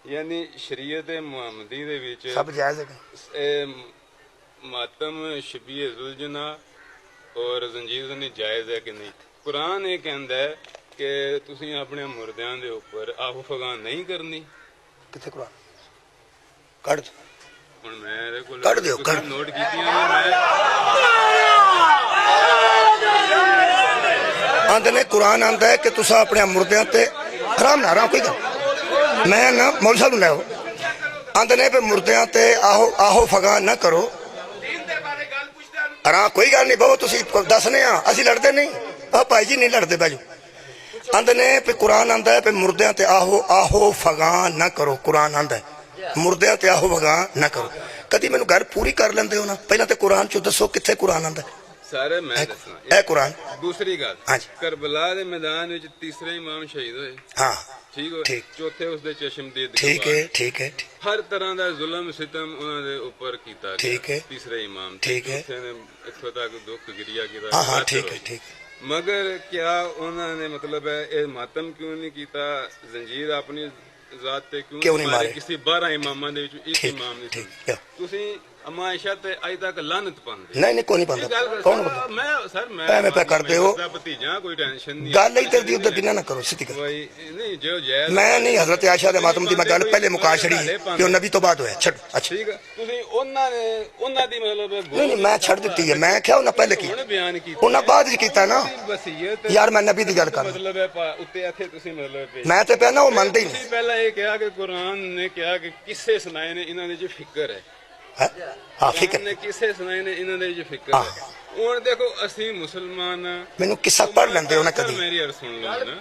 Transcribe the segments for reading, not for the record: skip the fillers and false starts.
یعنی شریعت محمدی دے وچ سب جائز ہے ماتم شبیہ ذوالجنا اور زنجیر زنی جائز ہے کہ نہیں؟ قرآن یہ کہندا ہے کہ تسی اپنے مردیاں دے اوپر آہو فغان نہیں کرنی. کتنے قرآن کٹ ہن میں دے کول کٹ دیو کٹ نوٹ کیتیاں نے آندے نے قرآن آندا ہے کہ تسا اپنے مردیاں تے حرام نہ کوئی گل میں نہ مول صاحب لے آندے نے پہ مردیاں تے آہو فغان نہ کرو. ہاں کوئی گل نہیں بہو تسی دسنے ہاں اسی لڑتے نہیں بھائی جی نہیں لڑتے بھائی آندے نے پہ قرآن آندا ہے پہ مردیاں تے آہو فغان نہ کرو. قرآن آندا ہے مردیاں تے آہو فغان نہ کرو. کدی مینوں گل پوری کر لیندے ہو نا پہلے تے قرآن چوں دسو کتھے قرآن آندا ہے سارے میں دسنا اے قرآن. دوسری گل ہاں جی کربلا دے میدان وچ تیسرے امام شہید ہوئے. ہاں ٹھیک ہو چوتھے اس دے چشم دید ٹھیک ہے ٹھیک ہے ہر طرح دا ظلم ستم انہاں دے اوپر کیتا گیا. ٹھیک ہے تیسرے امام ٹھیک ہے چوتھے نے اتھوں تک دکھ گریا کیتا. ہاں ہاں ٹھیک ہے ٹھیک مگر کیا انہوں نے مطلب ہے اے ماتم کیوں نہیں کیتا زنجیر اپنی ذات تے کیوں نہیں مارے کسی 12 اماماں دے وچ ایک امام نہیں ٹھیک تسی اما عائشہ تے اج تک لعنت پاندے نہیں نہیں کوئی نہیں پاندا کون بندہ میں سر میں پہ کرتے ہو بھتیجا کوئی ٹینشن نہیں گل ادھر دی ادھر دینا نہ کرو سیدھی گل نہیں جو جائز میں نہیں حضرت عائشہ دے ماتم دی میں گل پہلے مکا چھڑی کہ وہ نبی تو بعد ہویا چھڑ اچھا ٹھیک ہے تسی انہاں دی مطلب نہیں میں چھڑ دیتی ہے میں کیا انہاں پہلے کی بیان کیتا انہاں بعد وچ کیتا نا وصیت یار میں نبی دی گل کر مطلب ہے اوتے ایتھے تسی مطلب میں تے پہ نا وہ مندے ہی نہیں. پہلا یہ کہا کہ قرآن نے کہا کہ قصے سنائے نے انہاں دے جو فکر ہے. ہاں فکر نے قصے سنائے نے انہاں دے جو فکر ہے. ہن دیکھو اسی مسلمان مینوں قصہ پڑھ لیندے ہو نا کدی میری عرض سن لو نا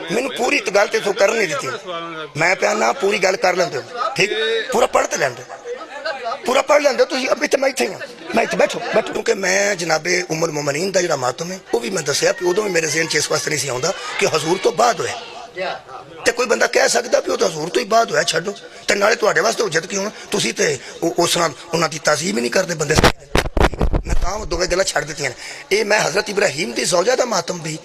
مینوں پوری گل تے تو کر نہیں دیتی میں پہ نا پوری گل کر لیندے ہو ٹھیک پورا پڑھ تے لیندے پورا پڑھ لیندے تسی اب تے میں ایتھے ہاں میں ایتھے بیٹھو کیونکہ میں جناب ام المومنین دا جڑا ماتم ہے وہ بھی میں دسیا کہ ادوں میرے ذہن چ اس واسطے نہیں سی آوندا کہ حضور تو بعد ہویا تے کوئی بندہ کہہ سکدا کہ وہ تو حضور تو ہی بعد ہویا چھڈو تے نالے تواڈے واسطے حجت کیوں تسی تے اس طرح انہاں دی تعظیم ہی نہیں کردے بندے میں تاں دوویں گلاں چھڈ دتیاں اے میں حضرت ابراہیم دی زوجہ دا ماتم بھی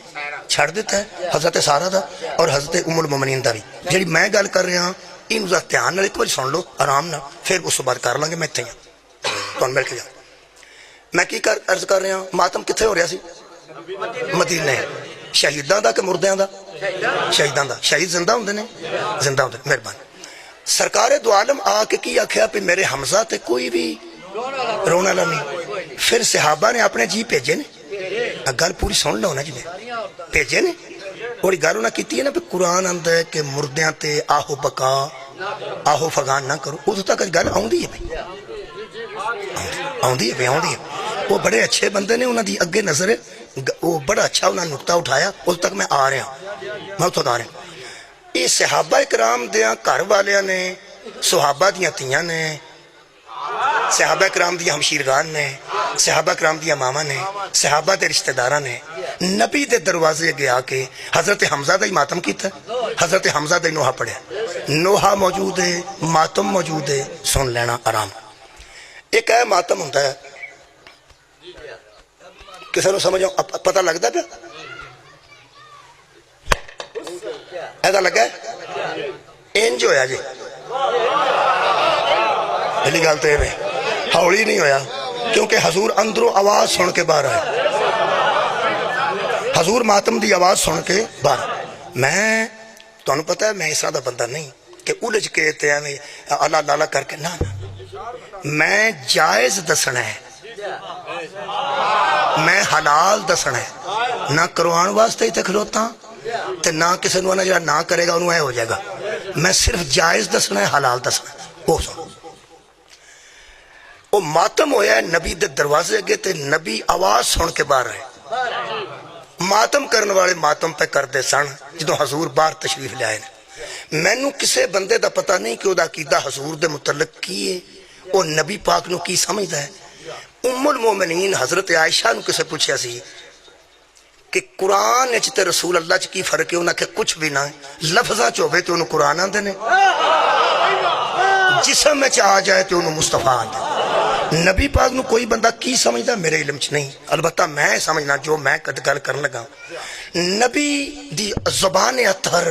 چھڈ دیتا ہے حضرت سارہ دا اور حضرت ام المومنین دا بھی جڑی میں گل کر رہا ہاں اینوں ذرا دھیان نال ایک بار سن لو آرام نال پھر اس تو بعد کر لیں گے میں ایتھے ہاں تانوں مل کے جا میں کی عرض کر رہا ہاں ماتم کتھے ہو رہا سی مدینے شہیداں دا کہ مردیاں دا شہیداں دا شہید زندہ ہوندے نے زندہ ہوندے مہربانی سرکار دو عالم آ کے کی آکھیا پہ میرے حمزہ تے کوئی بھی رونا والا نہیں پھر صحابہ نے اپنے جی بھیجے نے گل پوری سن لو نا جی بھیجے نے اور گل انہاں کیتی ہے نا پہ قرآن آندا ہے کہ مردیاں تے آہو بکا آہو فغان نہ کرو ادو تک گل آوندی ہے بھائی آوندی ہے وہ بڑے اچھے بندے نے انہاں دی اگے نظر ہے وہ بڑا اچھا انہاں نقطہ اٹھایا اس تک میں آ رہا میں اتوں آ رہا یہ صحابہ کرام دیاں گھر والیاں نے صحابہ دیاں تیاں نے صحابہ کرام دیاں ہمشیرگان نے صحابہ کرام دیاں ماما نے صحابہ دے رشتہ داراں نے نبی دے دروازے اگے آ کے حضرت حمزہ دا ہی ماتم کیتا حضرت حمزہ دا ہی نوحہ پڑھیا نوحہ موجود ہے ماتم موجود ہے سن لینا آرام ایک ہے ماتم ہوتا ہے کسی نے سمجھو پتہ لگتا پیا ایسا لگا ہے انج ہویا جی پہلی گل تو یہ ہولی نہیں ہویا کیونکہ حضور اندروں آواز سن کے باہر آئے حضور ماتم دی آواز سن کے باہر میں تمہیں پتہ ہے میں اس طرح دا بندہ نہیں کہ الجھ کے اللہ لالا کر کے نہ میں جائز دسنا ہے میں حلال دسنا ہے نہ کروان واسطے ہی تے کھلوتا تے نہ کسی نو نہ جڑا نہ کرے گا انہوں اے ہو جائے گا میں صرف جائز دسنا ہے حلال دسنا ہے وہ سن وہ ماتم ہویا ہے نبی دے دروازے اگے تے نبی آواز سن کے باہر آئے ماتم کرنے والے ماتم پہ کردے سن جدوں حضور باہر تشریف لے آئے مینوں کسے بندے دا پتہ نہیں کہ او دا عقیدہ حضور دے متعلق کی ہے وہ نبی پاک نو کی سمجھدا ہے ام المومنین حضرت عائشہ نو کسے پوچھیا سی کہ قرآن اچ تے رسول اللہ چ کی فرق ہے انہاں کہ کچھ بھی نہ ہے لفظاں چ ہوے تے انہوں قرآن آندے نے جسم وچ آ جائے تے انہوں مصطفیٰ آندے نبی پاک نو کوئی بندہ کی سمجھدا میرے علم چ نہیں البتہ میں سمجھنا جو میں گل کرن لگا نبی دی زبان اطہر